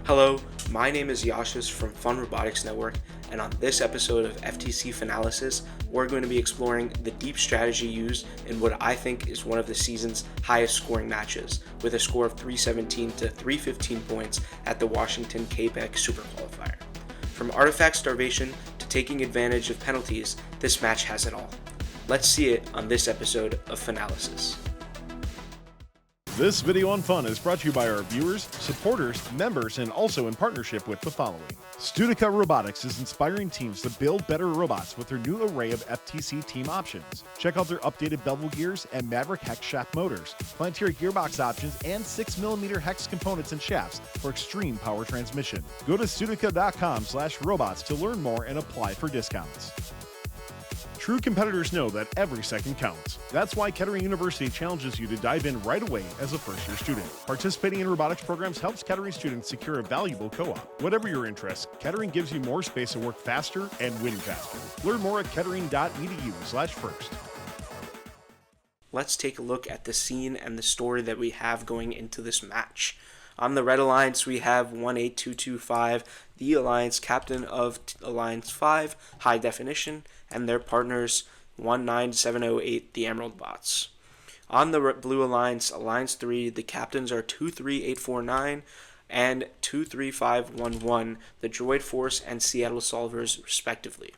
Hello, my name is Yashis from Robotics Network, and on this episode of FTC FUNalysis, we're going to be exploring the deep strategy used in what I think is one of the season's highest scoring matches, with a score of 317 to 315 points at the Washington Capek Super Qualifier. From artifact starvation to taking advantage of penalties, this match has it all. Let's see it on this episode of FUNalysis. This video on fun is brought to you by our viewers, supporters, members, and also in partnership with the following. DECODE Robotics is inspiring teams to build better robots with their new array of FTC team options. Check out their updated bevel gears and Maverick hex shaft motors, Planetary gearbox options, and 6mm hex components and shafts for extreme power transmission. Go to studicode.com/robots to learn more and apply for discounts. True competitors know that every second counts. That's why Kettering University challenges you to dive in right away as a first-year student. Participating in robotics programs helps Kettering students secure a valuable co-op. Whatever your interests, Kettering gives you more space to work faster and win faster. Learn more at kettering.edu/first. Let's take a look at the scene and the story that we have going into this match. On the Red Alliance, we have 18225, the Alliance captain of Alliance 5, High Definition, and their partners 19708, the Emerald Bots. On the Blue Alliance, Alliance 3, the captains are 23849 and 23511, the Droid Force and Seattle Solvers, respectively.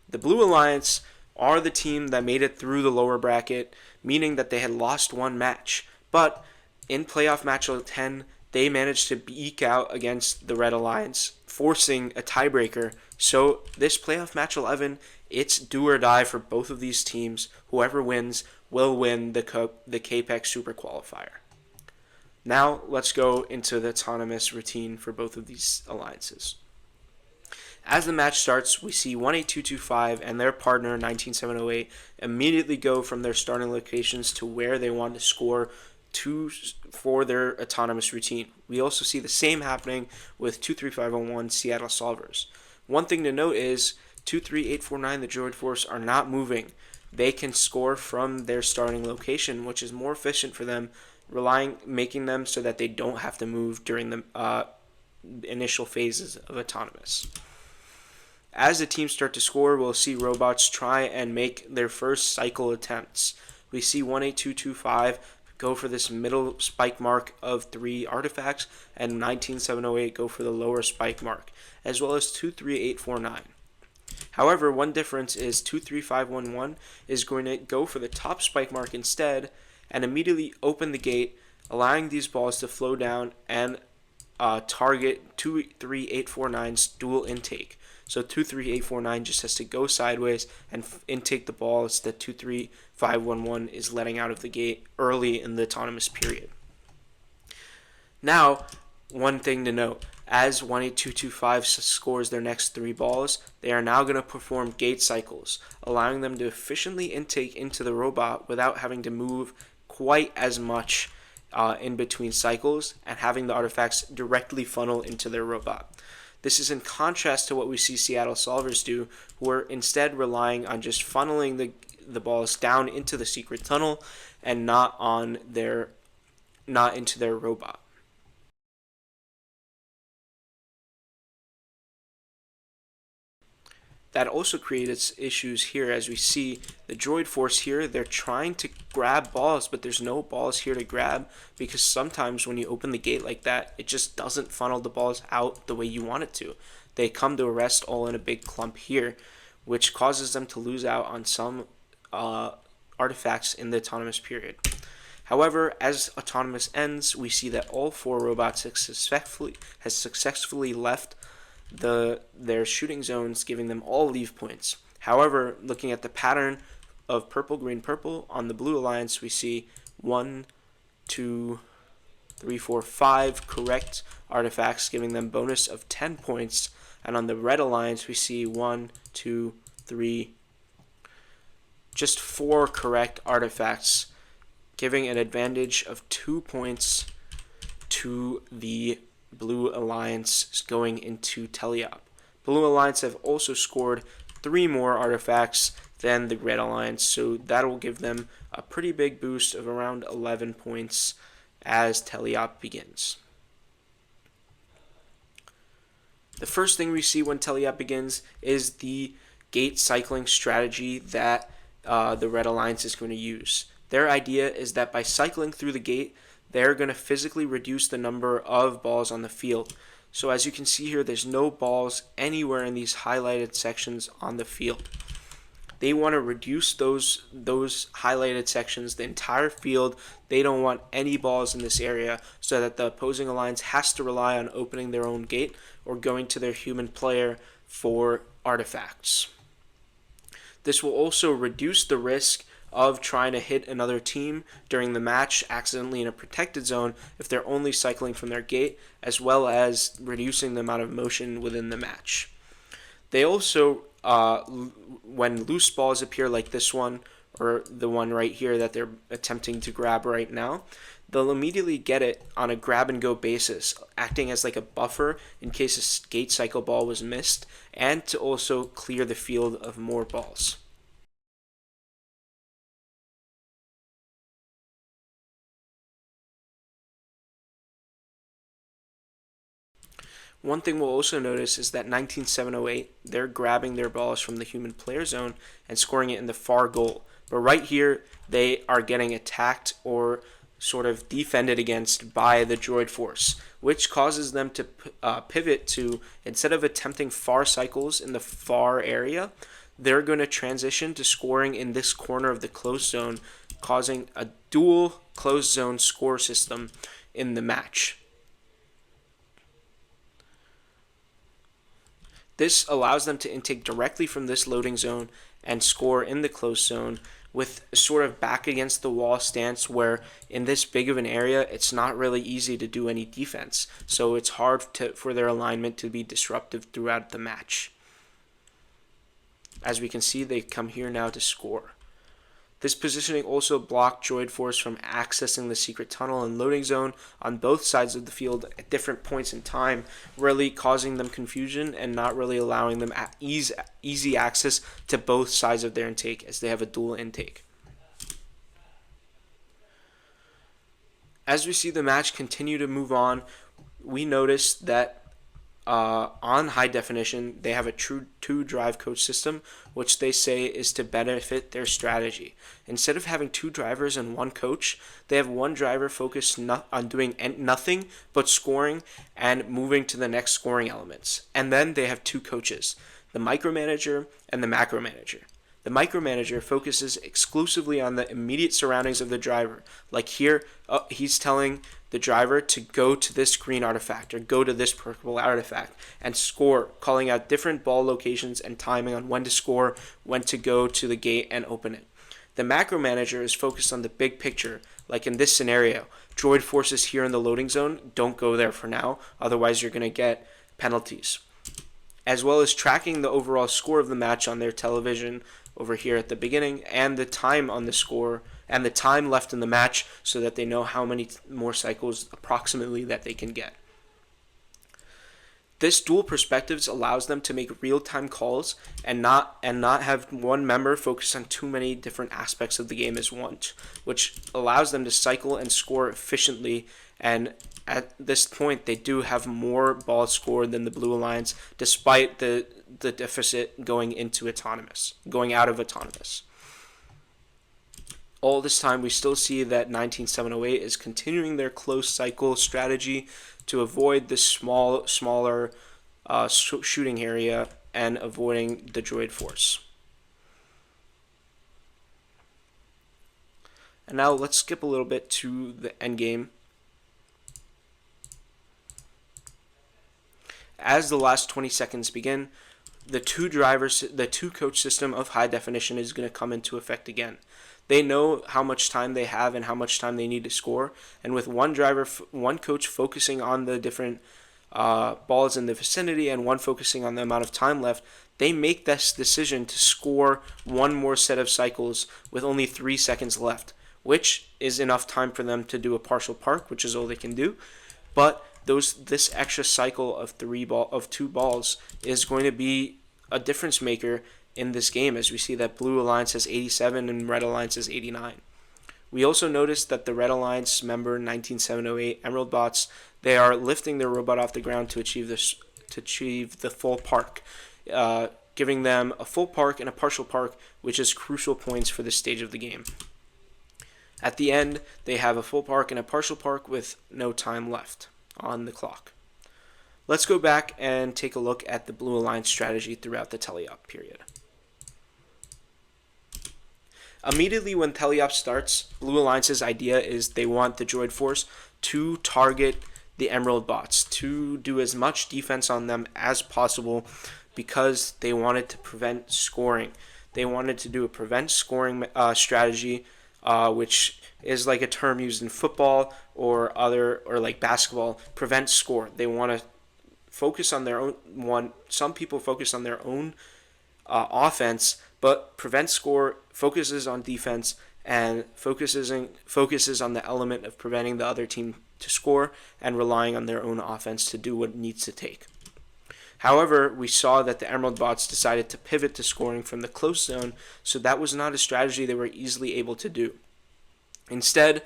The Blue Alliance are the team that made it through the lower bracket, meaning that they had lost one match, but in playoff match 10, they managed to eke out against the Red Alliance, forcing a tiebreaker. So this playoff match 11, it's do or die for both of these teams. Whoever wins will win the Capek Super Qualifier. Now let's go into the autonomous routine for both of these alliances. As the match starts, we see 18225 and their partner 19708 immediately go from their starting locations to where they want to score for their autonomous routine. We also see the same happening with 23501 Seattle Solvers. One thing to note is 23849, the Droid Force, are not moving. They can score from their starting location, which is more efficient for them, making them so that they don't have to move during the initial phases of autonomous. As the teams start to score, we'll see robots try and make their first cycle attempts. We see 18225 go for this middle spike mark of 3 artifacts, and 19708 go for the lower spike mark, as well as 23849. However, one difference is 23511 is going to go for the top spike mark instead and immediately open the gate, allowing these balls to flow down and target 23849's dual intake. So 23849 just has to go sideways and intake the balls that 23511 is letting out of the gate early in the autonomous period. Now, one thing to note, as 18225 scores their next 3 balls, they are now going to perform gate cycles, allowing them to efficiently intake into the robot without having to move quite as much in between cycles and having the artifacts directly funnel into their robot. This is in contrast to what we see Seattle Solvers do, who are instead relying on just funneling the balls down into the secret tunnel and not into their robot. That also creates issues here, as we see the Droid Force here. They're trying to grab balls, but there's no balls here to grab, because sometimes when you open the gate like that, it just doesn't funnel the balls out the way you want it to. They come to a rest all in a big clump here, which causes them to lose out on some artifacts in the autonomous period. However, as autonomous ends, we see that all 4 robots has successfully left their shooting zones, giving them all leave points. However, looking at the pattern of purple, green, purple, on the Blue Alliance, we see 1, 2, 3, 4, 5 correct artifacts, giving them bonus of 10 points. And on the Red Alliance, we see 1, 2, 3, just 4 correct artifacts, giving an advantage of 2 points to the Blue Alliance going into teleop. Blue Alliance have also scored 3 more artifacts than the Red Alliance, so that will give them a pretty big boost of around 11 points as teleop begins. The first thing we see when teleop begins is the gate cycling strategy that the Red Alliance is going to use. Their idea is that by cycling through the gate, they're going to physically reduce the number of balls on the field. So as you can see here, there's no balls anywhere in these highlighted sections on the field. They want to reduce those highlighted sections, the entire field. They don't want any balls in this area, so that the opposing alliance has to rely on opening their own gate or going to their human player for artifacts. This will also reduce the risk of trying to hit another team during the match accidentally in a protected zone if they're only cycling from their gate, as well as reducing the amount of motion within the match. They also, when loose balls appear like this one, or the one right here that they're attempting to grab right now, they'll immediately get it on a grab and go basis, acting as like a buffer in case a gate cycle ball was missed, and to also clear the field of more balls. One thing we'll also notice is that 19708, they're grabbing their balls from the human player zone and scoring it in the far goal. But right here, they are getting attacked or sort of defended against by the droid force, which causes them to pivot to, instead of attempting far cycles in the far area, they're going to transition to scoring in this corner of the closed zone, causing a dual closed zone score system in the match. This allows them to intake directly from this loading zone and score in the closed zone with sort of back against the wall stance, where in this big of an area it's not really easy to do any defense, so it's hard for their alignment to be disruptive throughout the match. As we can see, they come here now to score. This positioning also blocked droid force from accessing the secret tunnel and loading zone on both sides of the field at different points in time, really causing them confusion and not really allowing them easy access to both sides of their intake, as they have a dual intake. As we see the match continue to move on, we notice that on high definition, they have a true two drive coach system, which they say is to benefit their strategy. Instead of having two drivers and one coach, they have one driver focused on doing nothing but scoring and moving to the next scoring elements. And then they have two coaches, the micromanager and the macromanager. The micromanager focuses exclusively on the immediate surroundings of the driver. Like here, he's telling the driver to go to this green artifact or go to this purple artifact and score, calling out different ball locations and timing on when to score, when to go to the gate and open it. The macromanager is focused on the big picture, like in this scenario. Droid forces here in the loading zone, don't go there for now, otherwise you're going to get penalties. As well as tracking the overall score of the match on their television over here at the beginning, and the time on the score and the time left in the match, so that they know how many more cycles approximately that they can get. This dual perspectives allows them to make real-time calls and not have one member focus on too many different aspects of the game as once, which allows them to cycle and score efficiently. And at this point, they do have more balls scored than the Blue Alliance, despite the deficit going out of autonomous. All this time, we still see that 19708 is continuing their close cycle strategy to avoid this smaller shooting area and avoiding the droid force. And now let's skip a little bit to the endgame. As the last 20 seconds begin, the two coach system of high definition is going to come into effect again. They know how much time they have and how much time they need to score, and with one coach focusing on the different balls in the vicinity and one focusing on the amount of time left, they make this decision to score one more set of cycles with only 3 seconds left, which is enough time for them to do a partial park, which is all they can do. But this extra cycle of two balls is going to be a difference maker in this game, as we see that Blue Alliance has 87 and Red Alliance has 89. We also noticed that the Red Alliance member 19708 Emerald bots, they are lifting their robot off the ground to achieve this to achieve the full park, giving them a full park and a partial park, which is crucial points for this stage of the game. At the end, they have a full park and a partial park with no time left on the clock. Let's go back and take a look at the Blue Alliance strategy throughout the teleop period. Immediately when teleop starts, Blue Alliance's idea is they want the Droid Force to target the Emerald bots, to do as much defense on them as possible, because they wanted to prevent scoring. They wanted to do a prevent scoring strategy, which is like a term used in football or like basketball. Prevent score. They want to focus on their own. Some people focus on their own offense, but prevent score focuses on defense and focuses on the element of preventing the other team to score and relying on their own offense to do what it needs to take. However, we saw that the Emerald bots decided to pivot to scoring from the close zone, so that was not a strategy they were easily able to do. Instead,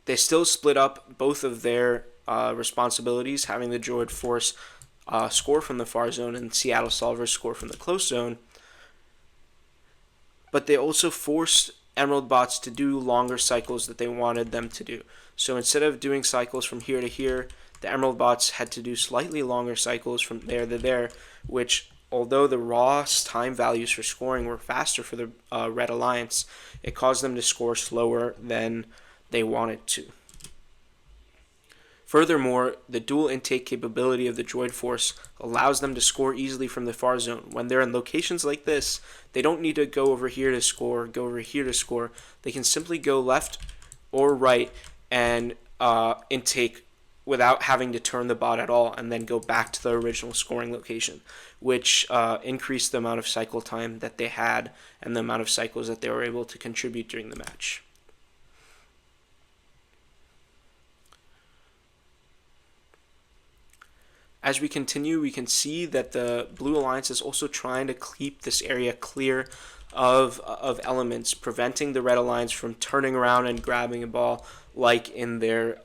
they still split up both of their responsibilities, having the Droid Force score from the far zone and Seattle Solvers score from the close zone, but they also forced Emerald bots to do longer cycles that they wanted them to do. So instead of doing cycles from here to here, the Emerald bots had to do slightly longer cycles from there to there, which, although the raw time values for scoring were faster for the Red Alliance, it caused them to score slower than they wanted to. Furthermore, the dual intake capability of the Droid Force allows them to score easily from the far zone. When they're in locations like this, they don't need to go over here to score, go over here to score. They can simply go left or right and intake without having to turn the bot at all, and then go back to the original scoring location, which increased the amount of cycle time that they had and the amount of cycles that they were able to contribute during the match. As we continue, we can see that the Blue Alliance is also trying to keep this area clear of elements, preventing the Red Alliance from turning around and grabbing a ball like in their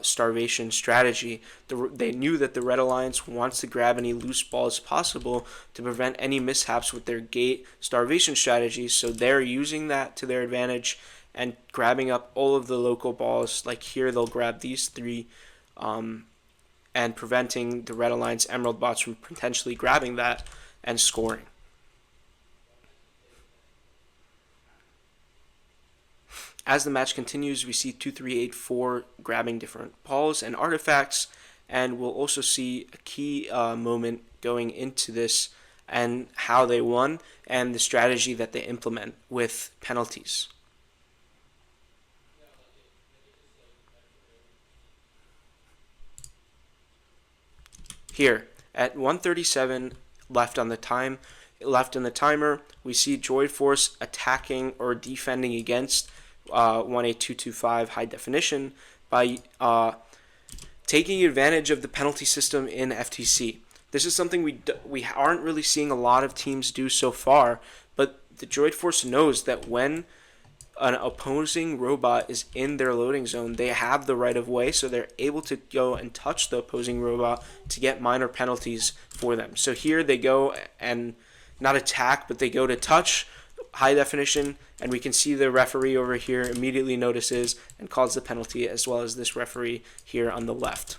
starvation strategy. They knew that the Red Alliance wants to grab any loose balls possible to prevent any mishaps with their gate starvation strategy, so they're using that to their advantage and grabbing up all of the local balls. Like here, they'll grab these three, and preventing the Red Alliance Emerald bots from potentially grabbing that and scoring. As the match continues, we see 2384 grabbing different balls and artifacts, and we'll also see a key moment going into this and how they won and the strategy that they implement with penalties. Here, at 1:37 left in the timer, we see Droid Force attacking or defending against 18225 high definition by taking advantage of the penalty system in FTC. This is something we aren't really seeing a lot of teams do so far, but the Droid Force knows that when an opposing robot is in their loading zone, they have the right of way, so they're able to go and touch the opposing robot to get minor penalties for them. So here they go and not attack, but they go to touch high definition, and we can see the referee over here immediately notices and calls the penalty, as well as this referee here on the left.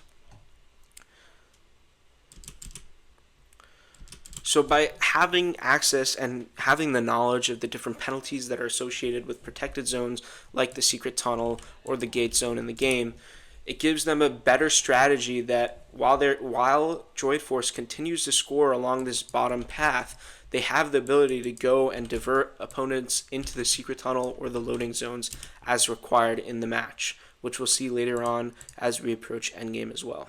So by having access and having the knowledge of the different penalties that are associated with protected zones like the secret tunnel or the gate zone in the game, it gives them a better strategy that while Droid Force continues to score along this bottom path, they have the ability to go and divert opponents into the secret tunnel or the loading zones as required in the match, which we'll see later on as we approach Endgame as well.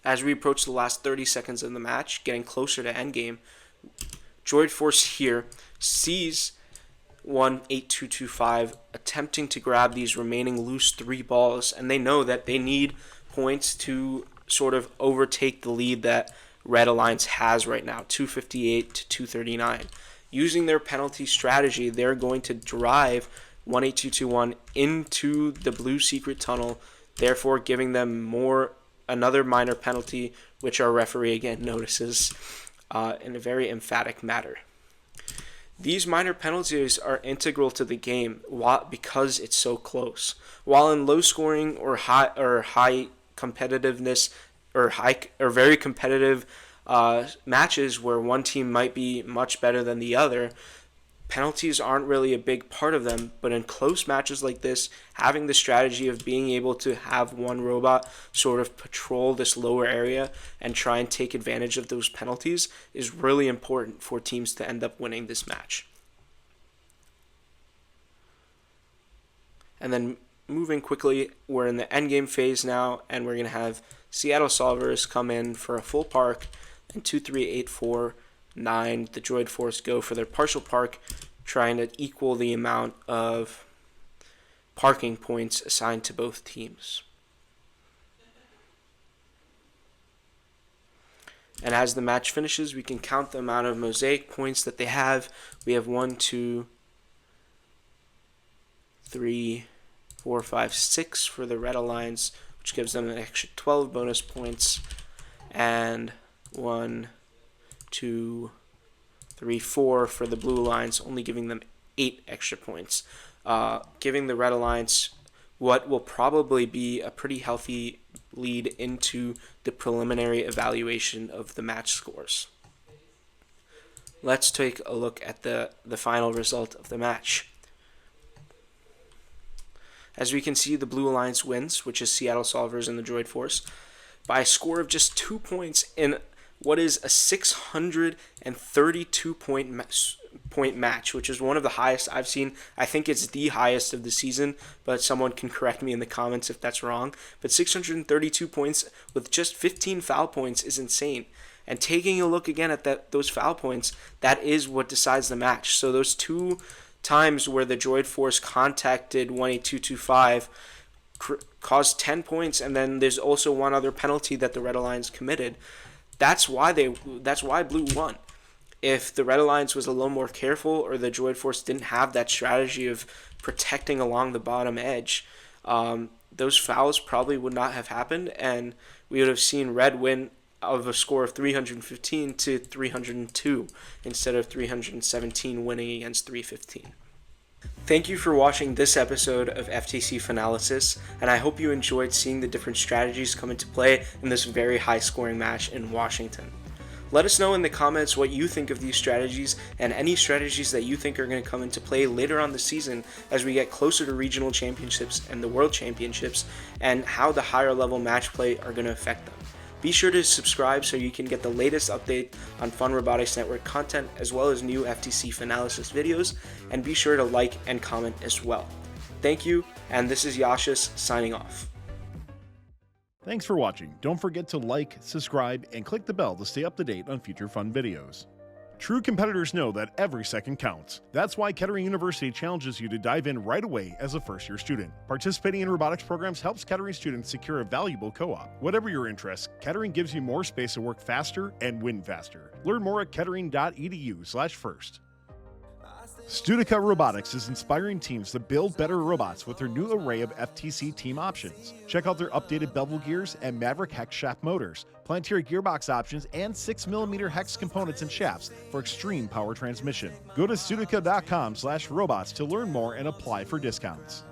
As we approach the last 30 seconds of the match, getting closer to Endgame, Droid Force here sees 18225 attempting to grab these remaining loose 3 balls, and they know that they need points to sort of overtake the lead that Red Alliance has right now, 258 to 239. Using their penalty strategy, they're going to drive 18221 into the blue secret tunnel, therefore giving them another minor penalty, which our referee again notices in a very emphatic manner. These minor penalties are integral to the game because it's so close. While in low scoring or high competitiveness or very competitive matches where one team might be much better than the other, penalties aren't really a big part of them. But in close matches like this, having the strategy of being able to have one robot sort of patrol this lower area and try and take advantage of those penalties is really important for teams to end up winning this match. And then moving quickly, we're in the endgame phase now, and we're going to have Seattle Solvers come in for a full park, and 2, 3, 8, 4, 9, the Droid Force go for their partial park, trying to equal the amount of parking points assigned to both teams. And as the match finishes, we can count the amount of mosaic points that they have. We have 1, 2, 3, 4, 5, 6 for the Red Alliance, which gives them an extra 12 bonus points, and 1, 2, 3, 4 for the Blue Alliance, only giving them 8 extra points, giving the Red Alliance what will probably be a pretty healthy lead into the preliminary evaluation of the match scores. Let's take a look at the final result of the match. As we can see, the Blue Alliance wins, which is Seattle Solvers and the Droid Force, by a score of just 2 points in what is a 632 point match, which is one of the highest I've seen. I think it's the highest of the season, but someone can correct me in the comments if that's wrong. But 632 points with just 15 foul points is insane. And taking a look again at those foul points, that is what decides the match. So those 2 times where the Droid Force contacted 18225 caused 10 points, and then there's also one other penalty that the Red Alliance committed. That's why Blue won. If the Red Alliance was a little more careful, or the Droid Force didn't have that strategy of protecting along the bottom edge, those fouls probably would not have happened, and we would have seen Red win of a score of 315 to 302 instead of 317 winning against 315. Thank you for watching this episode of FTC FUNalysis, and I hope you enjoyed seeing the different strategies come into play in this very high-scoring match in Washington. Let us know in the comments what you think of these strategies and any strategies that you think are going to come into play later on the season as we get closer to regional championships and the world championships, and how the higher level match play are going to affect them. Be sure to subscribe so you can get the latest update on Fun Robotics Network content as well as new FTC FUNalysis videos, and be sure to like and comment as well. Thank you, and this is Yashis signing off. Thanks for watching. Don't forget to like, subscribe, and click the bell to stay up to date on future fun videos. True competitors know that every second counts. That's why Kettering University challenges you to dive in right away as a first-year student. Participating in robotics programs helps Kettering students secure a valuable co-op. Whatever your interests, Kettering gives you more space to work faster and win faster. Learn more at kettering.edu/first. Studica Robotics is inspiring teams to build better robots with their new array of FTC team options. Check out their updated bevel gears and Maverick hex shaft motors, Planetary gearbox options, and 6mm hex components and shafts for extreme power transmission. Go to studica.com/robots to learn more and apply for discounts.